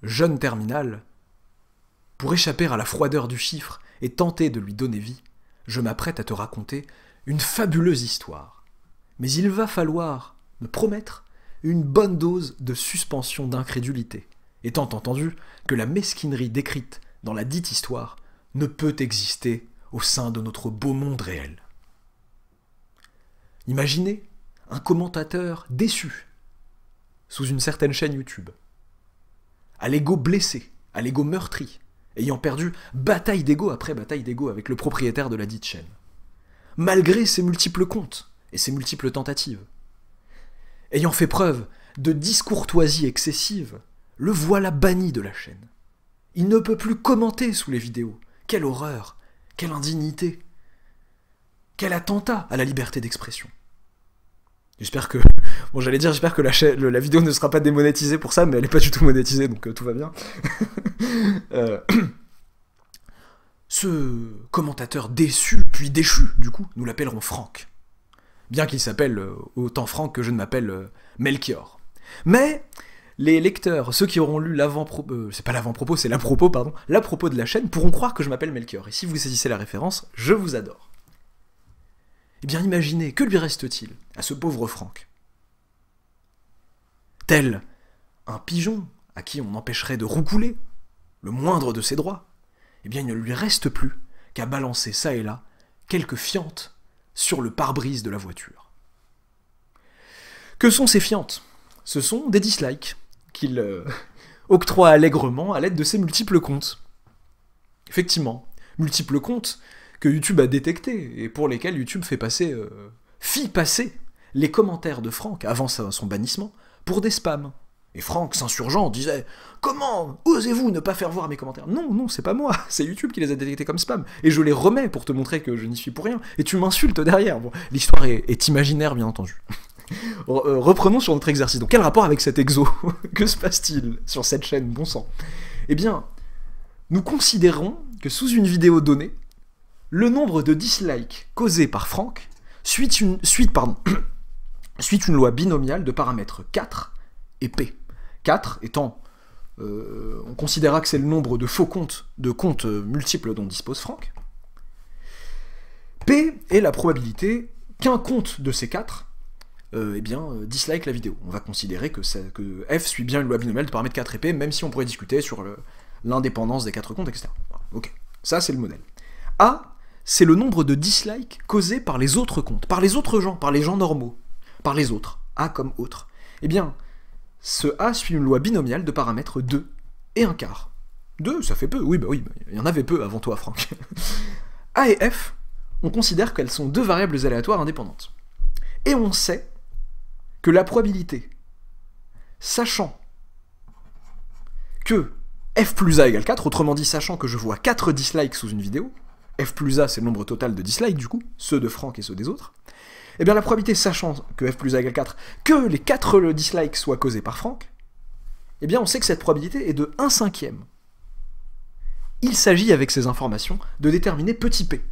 jeune terminal, pour échapper à la froideur du chiffre et tenter de lui donner vie, je m'apprête à te raconter une fabuleuse histoire. Mais il va falloir me promettre une bonne dose de suspension d'incrédulité, étant entendu que la mesquinerie décrite dans la dite histoire ne peut exister au sein de notre beau monde réel. Imaginez un commentateur déçu sous une certaine chaîne YouTube, à l'ego blessé, à l'ego meurtri, ayant perdu bataille d'ego après bataille d'ego avec le propriétaire de la dite chaîne, malgré ses multiples comptes et ses multiples tentatives. Ayant fait preuve de discourtoisie excessive, le voilà banni de la chaîne. Il ne peut plus commenter sous les vidéos. Quelle horreur, quelle indignité, quel attentat à la liberté d'expression. J'espère que... Bon, j'allais dire, j'espère que la vidéo ne sera pas démonétisée pour ça, mais elle n'est pas du tout monétisée, donc tout va bien. Ce commentateur déçu, puis déchu, du coup, nous l'appellerons Franck. Bien qu'il s'appelle autant Franck que je ne m'appelle Melchior. Mais les lecteurs, ceux qui auront lu l'avant-propos, c'est pas l'avant-propos, c'est l'à-propos, pardon, l'à-propos de la chaîne, pourront croire que je m'appelle Melchior. Et si vous saisissez la référence, je vous adore. Eh bien, imaginez, que lui reste-t-il à ce pauvre Franck? Tel un pigeon à qui on empêcherait de roucouler, le moindre de ses droits, eh bien, il ne lui reste plus qu'à balancer ça et là quelques fientes sur le pare-brise de la voiture. Que sont ces fientes? Ce sont des dislikes qu'il octroie allègrement à l'aide de ses multiples comptes. Effectivement, multiples comptes que YouTube a détectés et pour lesquels YouTube fit passer les commentaires de Franck avant son bannissement pour des spams. Et Franck, s'insurgeant, disait « Comment osez-vous ne pas faire voir mes commentaires ?» Non, non, c'est pas moi, c'est YouTube qui les a détectés comme spam. Et je les remets pour te montrer que je n'y suis pour rien. Et tu m'insultes derrière. Bon, l'histoire est imaginaire, bien entendu. Reprenons sur notre exercice. Donc, quel rapport avec cet exo? Que se passe-t-il sur cette chaîne, bon sang? Eh bien, nous considérons que sous une vidéo donnée, le nombre de dislikes causés par Franck suit une loi binomiale de paramètres 4 et P. 4 étant, on considérera que c'est le nombre de faux comptes, multiples dont dispose Franck. P est la probabilité qu'un compte de ces 4 dislike la vidéo. On va considérer que F suit bien une loi binomiale de paramètres 4 et P, même si on pourrait discuter sur l'indépendance des 4 comptes, etc. Ok, ça c'est le modèle. A, c'est le nombre de dislikes causés par les autres comptes, par les autres gens, par les gens normaux, par les autres. A comme autre. Eh bien, ce A suit une loi binomiale de paramètres 2 et 1/4. 2, ça fait peu, oui, il y en avait peu avant toi, Franck. A et F, on considère qu'elles sont deux variables aléatoires indépendantes. Et on sait que la probabilité, sachant que F plus A égale 4, autrement dit, sachant que je vois 4 dislikes sous une vidéo, F plus A c'est le nombre total de dislikes du coup, ceux de Franck et ceux des autres, eh bien la probabilité, sachant que F plus A égale 4, que les 4 dislikes soient causés par Franck, eh bien on sait que cette probabilité est de 1/5. Il s'agit avec ces informations de déterminer petit p.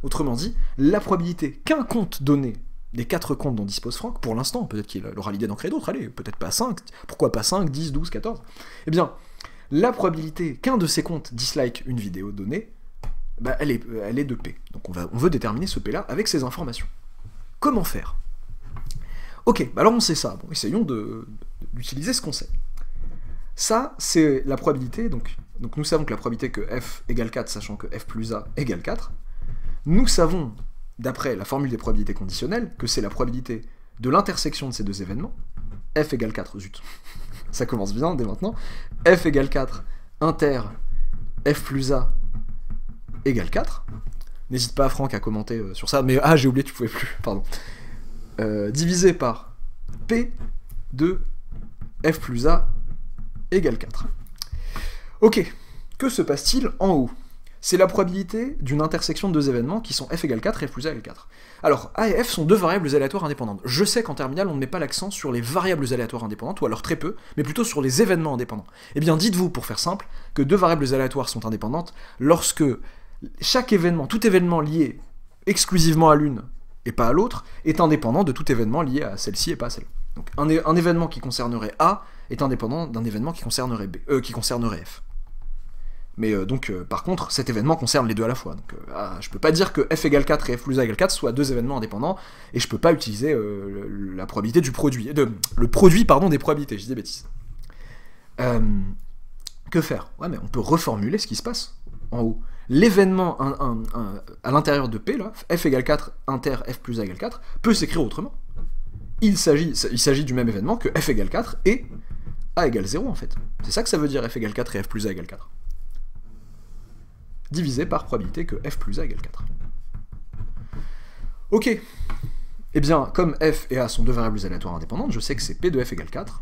Autrement dit, la probabilité qu'un compte donné des 4 comptes dont dispose Franck, pour l'instant, peut-être qu'il aura l'idée d'en créer d'autres, allez, peut-être pas 5, pourquoi pas 5, 10, 12, 14, eh bien, la probabilité qu'un de ces comptes dislike une vidéo donnée, bah, elle est de P. Donc on veut déterminer ce P-là avec ces informations. Comment faire? Ok, bah alors on sait ça, bon, essayons d'utiliser ce qu'on sait. Ça, c'est la probabilité, donc nous savons que la probabilité que F égale 4, sachant que F plus A égale 4, nous savons, d'après la formule des probabilités conditionnelles, que c'est la probabilité de l'intersection de ces deux événements, F égale 4, zut, ça commence bien dès maintenant, F égale 4 inter F plus A égale 4, n'hésite pas Franck à commenter sur ça, mais j'ai oublié, tu pouvais plus, pardon, divisé par P de F plus A égale 4. Ok, que se passe-t-il en haut? C'est la probabilité d'une intersection de deux événements qui sont F égale 4 et F plus A égale 4. Alors, A et F sont deux variables aléatoires indépendantes. Je sais qu'en terminale, on ne met pas l'accent sur les variables aléatoires indépendantes, ou alors très peu, mais plutôt sur les événements indépendants. Eh bien, dites-vous, pour faire simple, que deux variables aléatoires sont indépendantes lorsque chaque événement, tout événement lié exclusivement à l'une et pas à l'autre, est indépendant de tout événement lié à celle-ci et pas à celle-là. Donc, un événement qui concernerait A est indépendant d'un événement qui concernerait f. Mais par contre, cet événement concerne les deux à la fois. Donc, je peux pas dire que f égale 4 et f plus a égale 4 soient deux événements indépendants, et je peux pas utiliser la probabilité du produit, le produit des probabilités, je dis des bêtises. Que faire? Ouais, mais on peut reformuler ce qui se passe en haut. L'événement à l'intérieur de P, là, f égale 4 inter f plus a égale 4, peut s'écrire autrement. Il s'agit du même événement que f égale 4 et a égale 0, en fait. C'est ça que ça veut dire f égale 4 et f plus a égale 4. Divisé par probabilité que f plus a égale 4. Ok. Eh bien, comme f et a sont deux variables aléatoires indépendantes, je sais que c'est p de f égale 4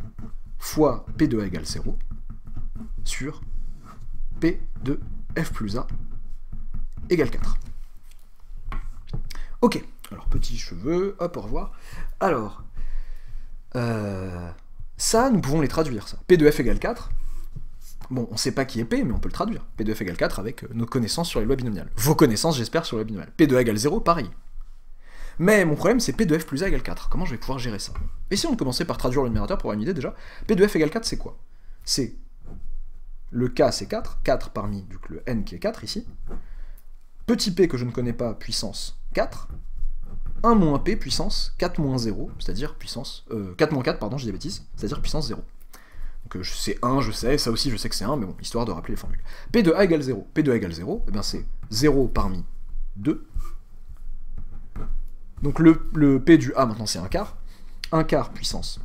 fois p de a égale 0 sur p de f plus a égale 4. Ok. Alors, petits cheveux, hop, au revoir. Alors, ça, nous pouvons les traduire, ça. P de f égale 4. Bon, on sait pas qui est P, mais on peut le traduire. P de f égale 4 avec nos connaissances sur les lois binomiales. Vos connaissances, j'espère, sur les lois binomiales. P de a égale 0, pareil. Mais mon problème, c'est P de f plus a égale 4. Comment je vais pouvoir gérer ça? Et si on commençait par traduire le numérateur pour avoir une idée, déjà, P de f égale 4, c'est quoi? C'est le K, c'est 4. 4 parmi donc, le N qui est 4, ici. Petit p que je ne connais pas, puissance 4. 1 moins p, puissance 4 moins 0, c'est-à-dire puissance... 4 moins 4, pardon, j'ai des bêtises, c'est-à-dire puissance 0. Donc c'est 1, je sais, ça aussi je sais que c'est 1, mais bon, histoire de rappeler les formules. P de a égale 0. P de a égale 0, eh bien c'est 0 parmi 2. Donc le P du A, maintenant, c'est 1 quart. 1 quart puissance.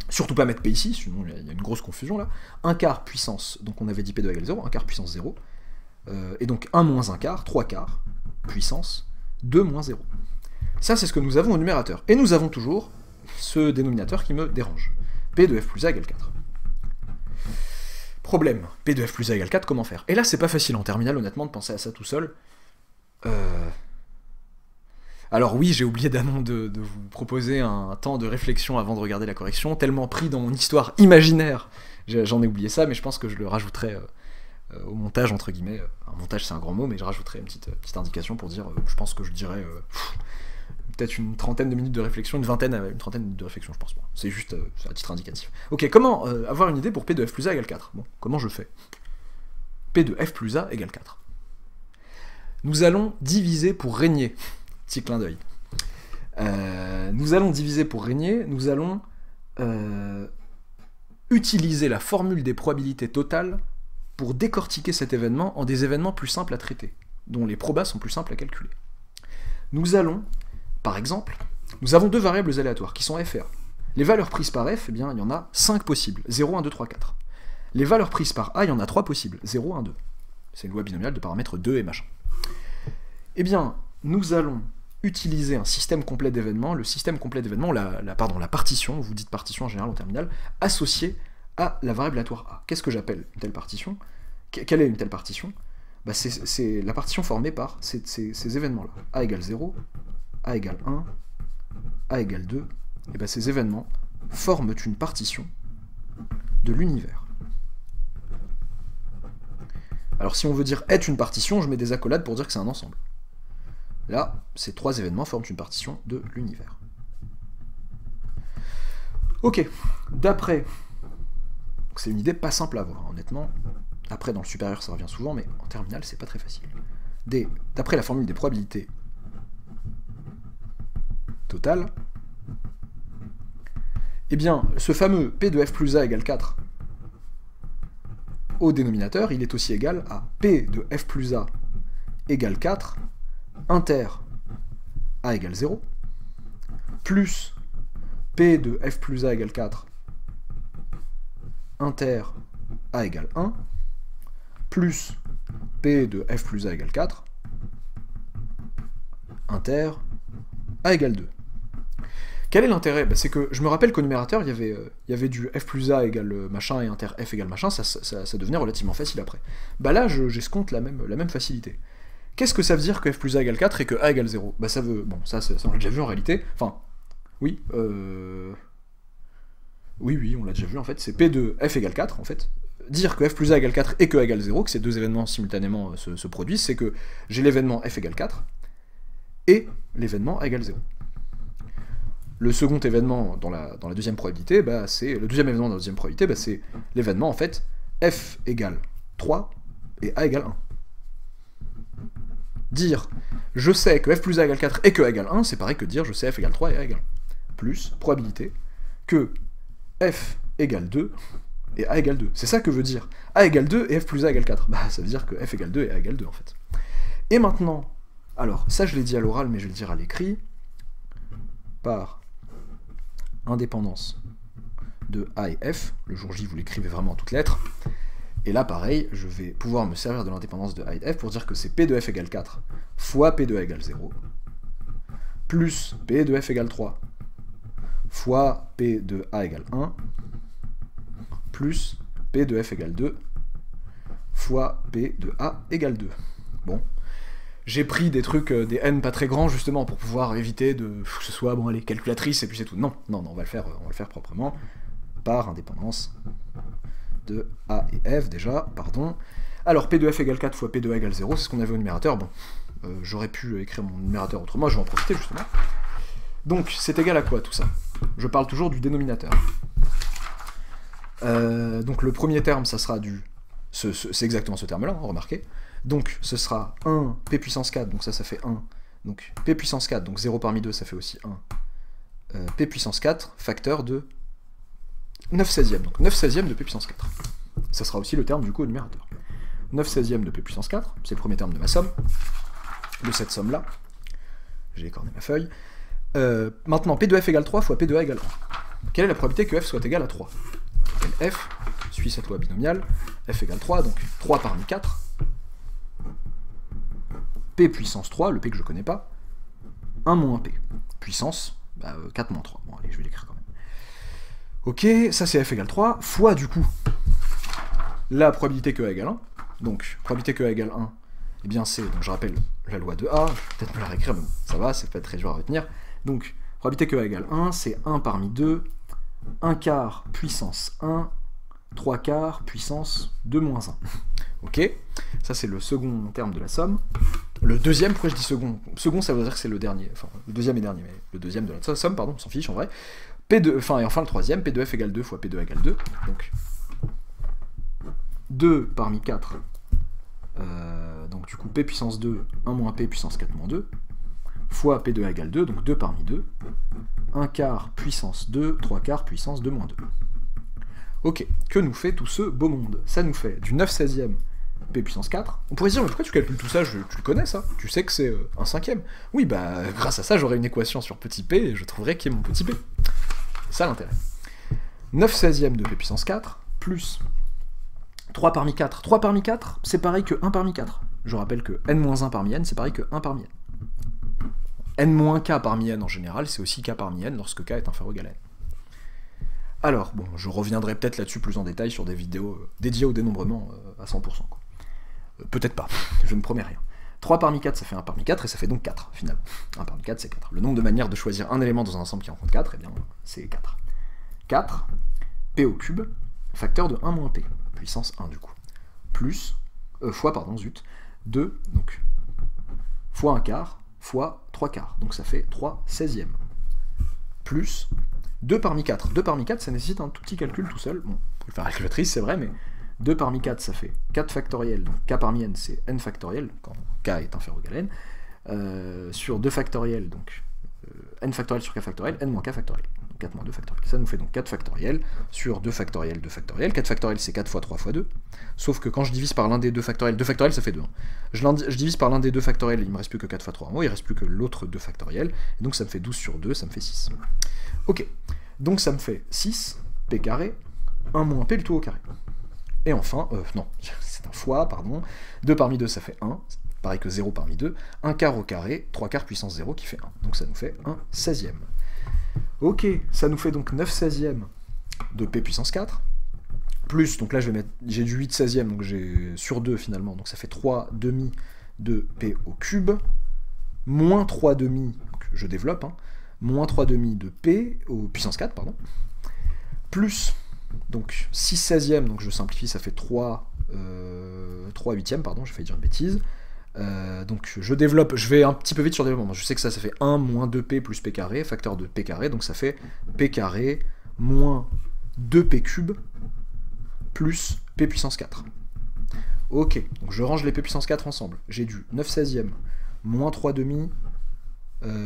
Surtout pas mettre P ici, sinon il y a une grosse confusion là. 1 quart puissance, donc on avait dit P de A égale 0, 1 quart puissance 0. Et donc 1 moins 1 quart, 3 quarts, puissance 2 moins 0. Ça, c'est ce que nous avons au numérateur. Et nous avons toujours ce dénominateur qui me dérange. P de f plus a égale 4. Problème, P de f plus a égale 4, comment faire? Et là, c'est pas facile en terminale, honnêtement, de penser à ça tout seul. Alors oui, j'ai oublié de vous proposer un temps de réflexion avant de regarder la correction, tellement pris dans mon histoire imaginaire, j'en ai oublié ça, mais je pense que je le rajouterai au montage, entre guillemets. Un montage, c'est un grand mot, mais je rajouterai une petite indication pour dire, je pense que je dirais... peut-être une trentaine de minutes de réflexion, une trentaine de minutes de réflexion, je pense pas. C'est juste à titre indicatif. Ok, comment avoir une idée pour P de f plus a égale 4? Bon, comment je fais? P de f plus a égale 4. Nous allons diviser pour régner. Petit clin d'œil. Nous allons diviser pour régner, nous allons utiliser la formule des probabilités totales pour décortiquer cet événement en des événements plus simples à traiter, dont les probas sont plus simples à calculer. Nous allons... Par exemple, nous avons deux variables aléatoires qui sont f et a. Les valeurs prises par f, eh bien, il y en a 5 possibles, 0, 1, 2, 3, 4. Les valeurs prises par a, il y en a 3 possibles, 0, 1, 2. C'est une loi binomiale de paramètres 2 et machin. Eh bien, nous allons utiliser un système complet d'événements, le système complet d'événements, la partition, vous dites partition en général en terminale, associée à la variable aléatoire a. Qu'est-ce que j'appelle une telle partition? Quelle est une telle partition? Bah, c'est la partition formée par ces événements-là. A égale 0, A égale 1, A égale 2, et bien ces événements forment une partition de l'univers. Alors si on veut dire est une partition, je mets des accolades pour dire que c'est un ensemble. Là, ces trois événements forment une partition de l'univers. Ok, d'après... C'est une idée pas simple à avoir, honnêtement. Après, dans le supérieur, ça revient souvent, mais en terminale, c'est pas très facile. D'après la formule des probabilités totales, eh bien, ce fameux P de f plus a égale 4 au dénominateur, il est aussi égal à P de f plus a égale 4 inter a égale 0, plus P de f plus a égale 4 inter a égale 1, plus P de f plus a égale 4 inter a égale 2. Quel est l'intérêt? Bah, c'est que je me rappelle qu'au numérateur, il y avait du f plus a égale machin et inter f égale machin, ça devenait relativement facile après. Bah là, j'escompte la même facilité. Qu'est-ce que ça veut dire que f plus a égale 4 et que a égale 0? Bah ça veut... Bon, ça on l'a déjà vu en réalité. Enfin, oui, oui, on l'a déjà vu en fait. C'est P de f égale 4 en fait. Dire que f plus a égale 4 et que a égale 0, que ces deux événements simultanément se produisent, c'est que j'ai l'événement f égale 4 et l'événement a égale 0. le second événement dans la deuxième probabilité, bah, c'est le deuxième événement dans la deuxième probabilité, bah, c'est l'événement en fait f égale 3 et a égale 1. Dire je sais que f plus a égale 4 et que a égale 1, c'est pareil que dire je sais f égale 3 et a égale 1. Plus probabilité que f égale 2 et a égale 2. C'est ça que veut dire a égale 2 et f plus a égale 4. Bah ça veut dire que f égale 2 et a égale 2 en fait. Et maintenant, alors ça je l'ai dit à l'oral mais je vais le dire à l'écrit, par indépendance de a et f, le jour J vous l'écrivez vraiment en toutes lettres, et là pareil, je vais pouvoir me servir de l'indépendance de a et de f pour dire que c'est p de f égale 4 fois p de a égale 0, plus p de f égale 3 fois p de a égale 1, plus p de f égale 2 fois p de a égale 2. Bon. J'ai pris des trucs, des n pas très grands, justement, pour pouvoir éviter que ce soit, bon allez, calculatrice, et puis c'est tout. Non, non, non, on va le faire proprement, par indépendance de a et f, déjà, pardon. Alors, p de f égale 4 fois p de a égale 0, c'est ce qu'on avait au numérateur. Bon, j'aurais pu écrire mon numérateur autrement, je vais en profiter, justement. Donc, c'est égal à quoi, tout ça? Je parle toujours du dénominateur. Donc, le premier terme, ça sera du... C'est exactement ce terme-là, hein, remarquez. Donc, ce sera 1 p puissance 4, donc ça fait 1. Donc, p puissance 4, donc 0 parmi 2, ça fait aussi 1. P puissance 4, facteur de 9/16e. Donc, 9/16e de p puissance 4. Ça sera aussi le terme, du coup, au numérateur. 9/16e de p puissance 4, c'est le premier terme de ma somme. De cette somme-là. J'ai écorné ma feuille. Maintenant, p de f égale 3 fois p de a égale 1. Quelle est la probabilité que f soit égal à 3? F suit cette loi binomiale. F égale 3, donc 3 parmi 4. P puissance 3, le P que je connais pas, 1 moins P. Puissance, 4 moins 3. Bon, allez, je vais l'écrire quand même. Ok, ça c'est F égale 3, fois du coup, la probabilité que A égale 1. Donc, probabilité que A égale 1, eh bien c'est, donc je rappelle, la loi de A, je vais peut-être me la réécrire, mais bon, ça va, c'est pas très dur à retenir. Donc, probabilité que A égale 1, c'est 1 parmi 2, 1 quart puissance 1, 3 quarts puissance 2 moins 1. Ok, ça c'est le second terme de la somme. Le deuxième, pourquoi je dis second? Second, ça veut dire que c'est le dernier, enfin le deuxième et dernier, mais le deuxième de la somme, pardon, on s'en fiche en vrai. Enfin, et enfin le troisième, P de f égale 2 fois P de a égale 2, donc 2 parmi 4, donc du coup P puissance 2, 1 moins P puissance 4 moins 2, fois P de a égale 2, donc 2 parmi 2, 1 quart puissance 2, 3 quarts puissance 2 moins 2. Ok, que nous fait tout ce beau monde? Ça nous fait du 9/16e P puissance 4. On pourrait se dire, mais pourquoi tu calcules tout ça? Tu le connais ça? Tu sais que c'est un cinquième. Oui, bah grâce à ça, j'aurai une équation sur petit p et je trouverai qui est mon petit p. C'est ça l'intérêt. 9/16e de P puissance 4, plus 3 parmi 4. 3 parmi 4, c'est pareil que 1 parmi 4. Je rappelle que n-1 parmi n, c'est pareil que 1 parmi n. n-k parmi n en général, c'est aussi k parmi n lorsque k est inférieur ou égal à n. Alors, bon, je reviendrai peut-être là-dessus plus en détail sur des vidéos dédiées au dénombrement à 100%. Peut-être pas, je ne promets rien. 3 parmi 4, ça fait 1 parmi 4, et ça fait donc 4, finalement. 1 parmi 4, c'est 4. Le nombre de manières de choisir un élément dans un ensemble qui en compte 4, eh bien, c'est 4. 4, p au cube, facteur de 1 moins p, puissance 1 du coup. Plus, fois, pardon, zut, 2, donc, fois 1 quart, fois 3 quarts. Donc ça fait 3/16e. Plus 2 parmi 4. 2 parmi 4, ça nécessite un tout petit calcul tout seul. Bon, on peut le faire avec la calculatrice, c'est vrai, mais 2 parmi 4, ça fait 4 factoriel. Donc k parmi n, c'est n factoriel, quand k est inférieur ou égal à n. Sur 2 factoriel, donc n factoriel sur k factoriel, n moins k factoriel. Donc 4 moins 2 factoriel. Ça nous fait donc 4 factoriel sur 2 factoriel, 2 factoriel. 4 factoriel, c'est 4 fois 3 fois 2. Sauf que quand je divise par l'un des 2 factoriels ça fait 2. Hein. Je divise par l'un des 2 factoriels, il me reste plus que 4 fois 3 en haut, il reste plus que l'autre 2 factoriel. Et donc ça me fait 12 sur 2, ça me fait 6. Ok, donc ça me fait 6, p carré, 1 moins p le tout au carré. Et enfin, non, c'est un fois, pardon, 2 parmi 2 ça fait 1, pareil que 0 parmi 2, 1 quart au carré, 3 quarts puissance 0 qui fait 1. Donc ça nous fait 1/16e. Ok, ça nous fait donc 9/16e de p puissance 4, plus, donc là j'ai du 8/16e, donc j'ai sur 2 finalement, donc ça fait 3 demi de p au cube, moins 3 demi, donc je développe, hein, moins 3 demi de p au puissance 4, pardon, plus, donc 6/16e, donc je simplifie, ça fait 3 huitièmes, pardon, j'ai failli dire une bêtise, Donc je développe, je vais un petit peu vite sur le développement. Je sais que ça fait 1 moins 2p plus p carré, facteur de p carré, donc ça fait p carré moins 2p cube plus p puissance 4. Ok, donc je range les p puissance 4 ensemble. J'ai du 9/16e moins 3 demi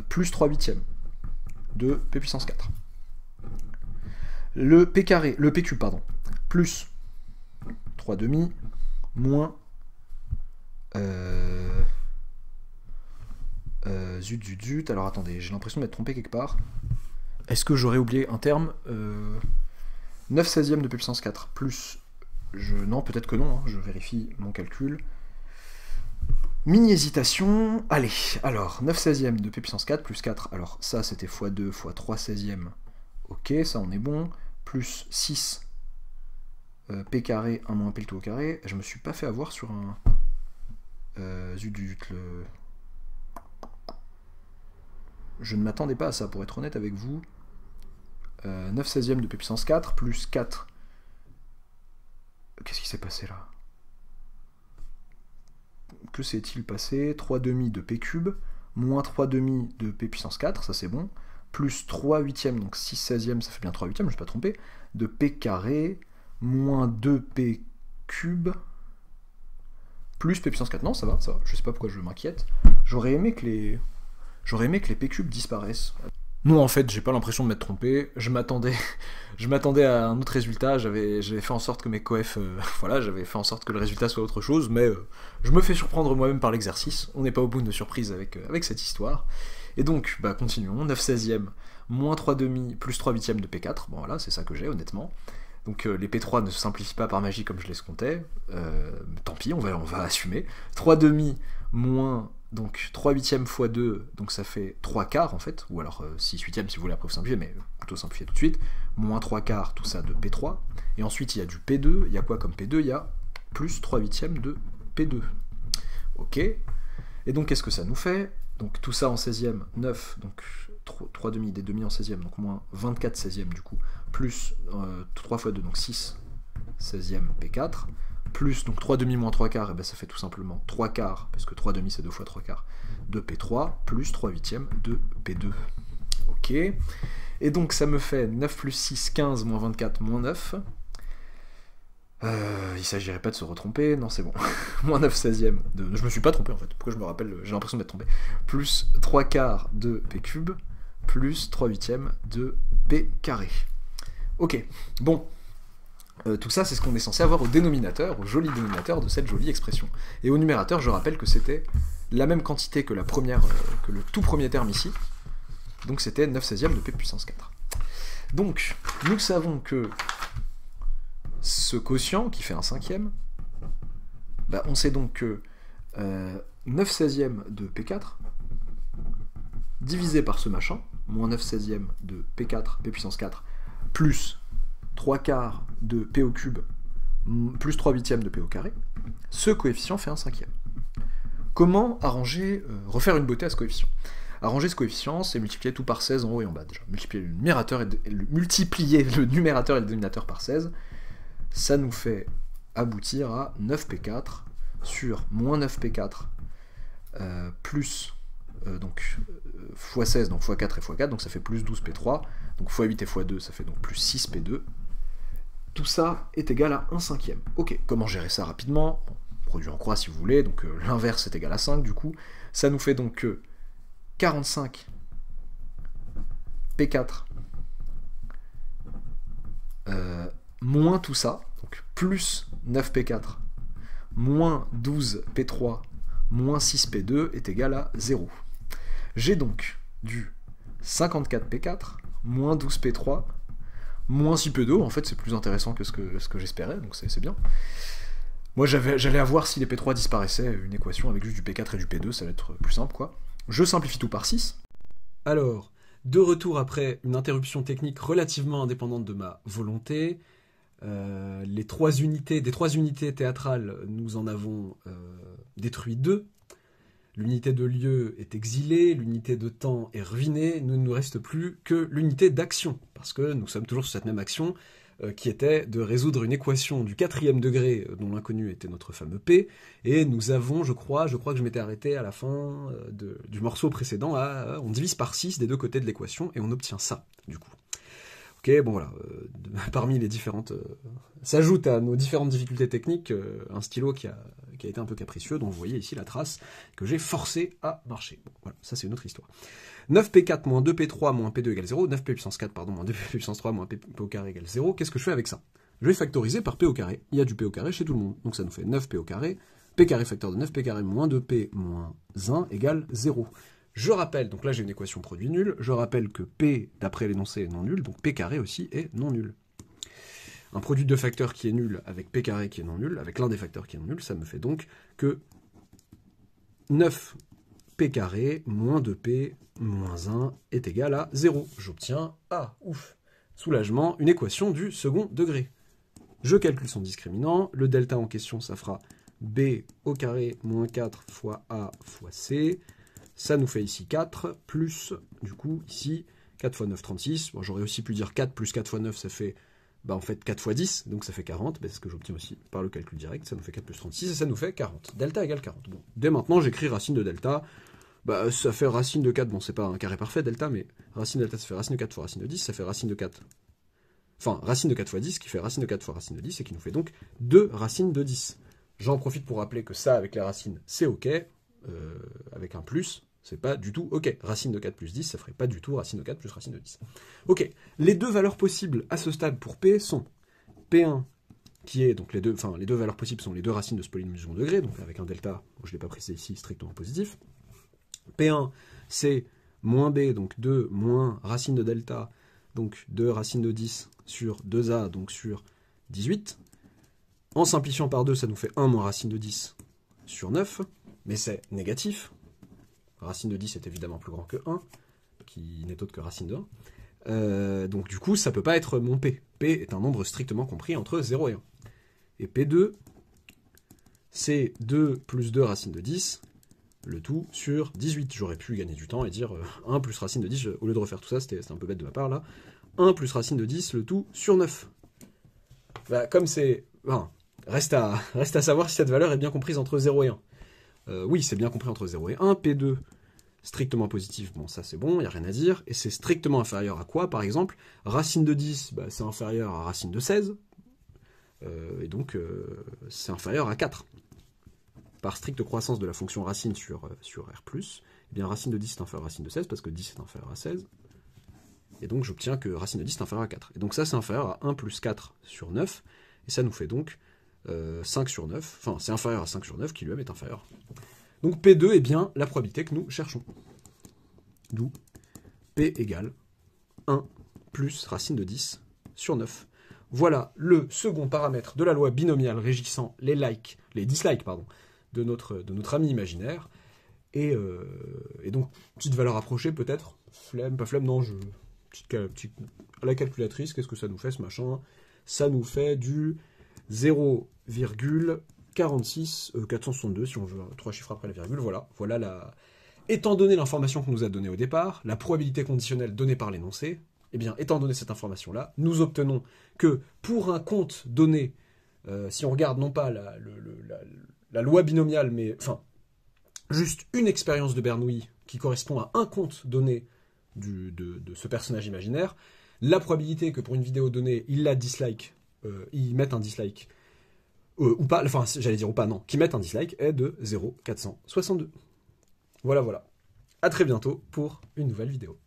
plus 3 huitièmes de p puissance 4. Le p carré, le p cube, pardon, plus 3 demi moins zut, alors attendez, j'ai l'impression de m'être trompé quelque part. Est-ce que j'aurais oublié un terme 9/16e de p puissance 4 plus... Non, peut-être que non, hein, je vérifie mon calcul. Mini hésitation. Allez, alors 9/16e de p puissance 4 plus 4. Alors ça c'était x2 x 3/16e. Ok, ça on est bon. Plus 6 p carré 1 moins p tout au carré. Je me suis pas fait avoir sur un... Je ne m'attendais pas à ça, pour être honnête avec vous. 9/16e de p puissance 4 plus 4. Qu'est-ce qui s'est passé là? Que s'est-il passé? 3 demi de p cube, moins 3 demi de p puissance 4, ça c'est bon, plus 3 huitièmes, donc 6/16e, ça fait bien 3 huitièmes, je ne me suis pas trompé, de p carré, moins 2p cube, plus p puissance 4. Non, ça va, je sais pas pourquoi je m'inquiète. J'aurais aimé que les p cubes disparaissent. Non, en fait, j'ai pas l'impression de m'être trompé. Je m'attendais à un autre résultat. J'avais fait en sorte que mes coefs, voilà, j'avais fait en sorte que le résultat soit autre chose, mais je me fais surprendre moi-même par l'exercice. On n'est pas au bout de surprise avec cette histoire. Et donc, bah, continuons. 9/16e, moins 3 demi, plus 3 huitièmes de P4. Bon, voilà, c'est ça que j'ai, honnêtement. Donc, les P3 ne se simplifient pas par magie comme je l'escomptais. Tant pis, on va assumer. 3 demi, moins... Donc 3 huitièmes x 2, donc ça fait 3 quarts en fait, ou alors 6 huitièmes si vous voulez après vous simplifier, mais plutôt simplifier tout de suite, moins 3 quarts, tout ça de P3, et ensuite il y a du P2, il y a quoi comme P2? Il y a plus 3 huitièmes de P2. Ok, et donc qu'est-ce que ça nous fait? Donc tout ça en 16e, 9, donc 3 demi, des demi en 16e, donc moins 24 16e du coup, plus 3 x 2, donc 6 16e P4, plus donc 3 demi moins 3 quarts, et ben ça fait tout simplement 3 quarts, parce que 3 demi c'est 2 fois 3 quarts, de P3, plus 3 huitièmes de P2. Ok, et donc ça me fait 9 plus 6, 15, moins 24, moins 9. Il s'agirait pas de se retromper, non c'est bon. Moins 9/16e de... Je me suis pas trompé en fait, pourquoi je me rappelle, j'ai l'impression d'être trompé. Plus 3 quarts de P cube, plus 3 huitièmes de P carré. Ok, bon. Tout ça, c'est ce qu'on est censé avoir au dénominateur, au joli dénominateur de cette jolie expression. Et au numérateur, je rappelle que c'était la même quantité que la première, que le tout premier terme ici. Donc c'était 9/16e de p puissance 4. Donc, nous savons que ce quotient, qui fait un cinquième, bah, on sait donc que 9/16e de P4, divisé par ce machin, moins 9/16e de P4, P puissance 4, plus 3 quarts de P au cube, plus 3 huitièmes de P au carré, ce coefficient fait un cinquième. Comment arranger, refaire une beauté à ce coefficient? Arranger ce coefficient, c'est multiplier tout par 16 en haut et en bas déjà. Multiplier le numérateur et le dénominateur par 16, ça nous fait aboutir à 9P4 sur moins 9P4 plus donc x 16, donc x4 et x4, donc ça fait plus 12P3, donc x8 et x2, ça fait donc plus 6P2. Tout ça est égal à 1 cinquième. Ok, comment gérer ça rapidement? Bon, produit en croix si vous voulez, donc l'inverse est égal à 5 du coup. Ça nous fait donc 45 P4 moins tout ça, donc plus 9P4 moins 12P3 moins 6P2 est égal à 0. J'ai donc du 54P4 moins 12P3 moins 6P2, en fait c'est plus intéressant que ce que j'espérais, donc c'est bien. Moi j'allais avoir, si les P3 disparaissaient, une équation avec juste du P4 et du P2, ça va être plus simple quoi. Je simplifie tout par 6. Alors, de retour après une interruption technique relativement indépendante de ma volonté, des 3 unités théâtrales, nous en avons détruit 2. L'unité de lieu est exilée, l'unité de temps est ruinée, il ne nous reste plus que l'unité d'action, parce que nous sommes toujours sur cette même action, qui était de résoudre une équation du 4e degré dont l'inconnu était notre fameux P, et nous avons, je crois que je m'étais arrêté à la fin du morceau précédent, on divise par 6 des deux côtés de l'équation, et on obtient ça, du coup. Ok, bon voilà, parmi les différentes... s'ajoute à nos différentes difficultés techniques un stylo qui a été un peu capricieux, dont vous voyez ici la trace que j'ai forcé à marcher. Bon, voilà, ça c'est une autre histoire. 9p4 moins 2p3 moins p2 égale 0, 9p puissance 4, pardon, moins 2p puissance 3 moins p au carré égale 0, qu'est-ce que je fais avec ça? Je vais factoriser par p au carré. Il y a du p au carré chez tout le monde, donc ça nous fait 9p au carré, p carré facteur de 9p carré moins 2p moins 1 égale 0. Je rappelle, donc là j'ai une équation produit nul, je rappelle que p d'après l'énoncé est non nul, donc p carré aussi est non nul. Un produit de facteurs qui est nul avec p carré qui est non nul, avec l'un des facteurs qui est non nul, ça me fait donc que 9p carré moins 2p moins 1 est égal à 0. J'obtiens, soulagement, une équation du second degré. Je calcule son discriminant, le delta en question ça fera b au carré moins 4 fois a fois c, ça nous fait ici 4, plus, du coup, ici, 4 fois 9, 36. Bon, j'aurais aussi pu dire 4 plus 4 fois 9, ça fait, en fait, 4 fois 10, donc ça fait 40. C'est ce que j'obtiens aussi par le calcul direct. Ça nous fait 4 plus 36, et ça nous fait 40. Delta égale 40. Bon, dès maintenant, j'écris racine de delta. Ça fait racine de 4. Bon, c'est pas un carré parfait, delta, mais racine de delta, ça fait racine de 4 fois racine de 10, ça fait racine de 4. Enfin, racine de 4 fois 10, qui fait racine de 4 fois racine de 10, et qui nous fait donc 2 racines de 10. J'en profite pour rappeler que ça, avec les racines, c'est OK. Avec un plus, c'est pas du tout OK. Racine de 4 plus 10, ça ferait pas du tout racine de 4 plus racine de 10. OK. Les deux valeurs possibles à ce stade pour P sont P1, qui est donc les deux valeurs possibles sont les deux racines de ce polynôme du second degré, donc avec un delta, je ne l'ai pas précisé ici, strictement positif. P1, c'est moins B, donc 2 moins racine de delta, donc 2 racine de 10 sur 2A, donc sur 18. En simplifiant par 2, ça nous fait 1 moins racine de 10 sur 9. Mais c'est négatif. Racine de 10 est évidemment plus grand que 1, qui n'est autre que racine de 1. Donc du coup, ça ne peut pas être mon P. P est un nombre strictement compris entre 0 et 1. Et P2, c'est 2 plus 2 racine de 10, le tout sur 18. J'aurais pu gagner du temps et dire 1 plus racine de 10, au lieu de refaire tout ça, c'était un peu bête de ma part là. 1 plus racine de 10, le tout sur 9. Comme c'est... reste à savoir si cette valeur est bien comprise entre 0 et 1. Oui, c'est bien compris entre 0 et 1. P2, strictement positif, bon, ça c'est bon, il n'y a rien à dire. Et c'est strictement inférieur à quoi, par exemple? Racine de 10, c'est inférieur à racine de 16. Et donc, c'est inférieur à 4. Par stricte croissance de la fonction racine sur R+, eh bien, racine de 10 est inférieur à racine de 16, parce que 10 est inférieur à 16. Et donc, j'obtiens que racine de 10 est inférieur à 4. Et donc, ça, c'est inférieur à 1 plus 4 sur 9. Et ça nous fait donc 5 sur 9, enfin c'est inférieur à 5 sur 9 qui lui-même est inférieur. Donc P2 est bien la probabilité que nous cherchons. D'où P égale 1 plus racine de 10 sur 9. Voilà le second paramètre de la loi binomiale régissant les dislikes de notre ami imaginaire. Et donc, petite valeur approchée peut-être, flemme, pas flemme, non, à la calculatrice, qu'est-ce que ça nous fait ce machin? Ça nous fait du 0,46, 462 si on veut, 3 chiffres après la virgule, voilà étant donné l'information qu'on nous a donnée au départ, la probabilité conditionnelle donnée par l'énoncé, eh bien, étant donné cette information-là, nous obtenons que pour un compte donné, si on regarde non pas la loi binomiale, mais enfin, juste une expérience de Bernoulli qui correspond à un compte donné de ce personnage imaginaire, la probabilité que pour une vidéo donnée, ils mettent un dislike, ou pas, enfin, j'allais dire ou pas, non, qu'ils mettent un dislike est de 0,462. Voilà. À très bientôt pour une nouvelle vidéo.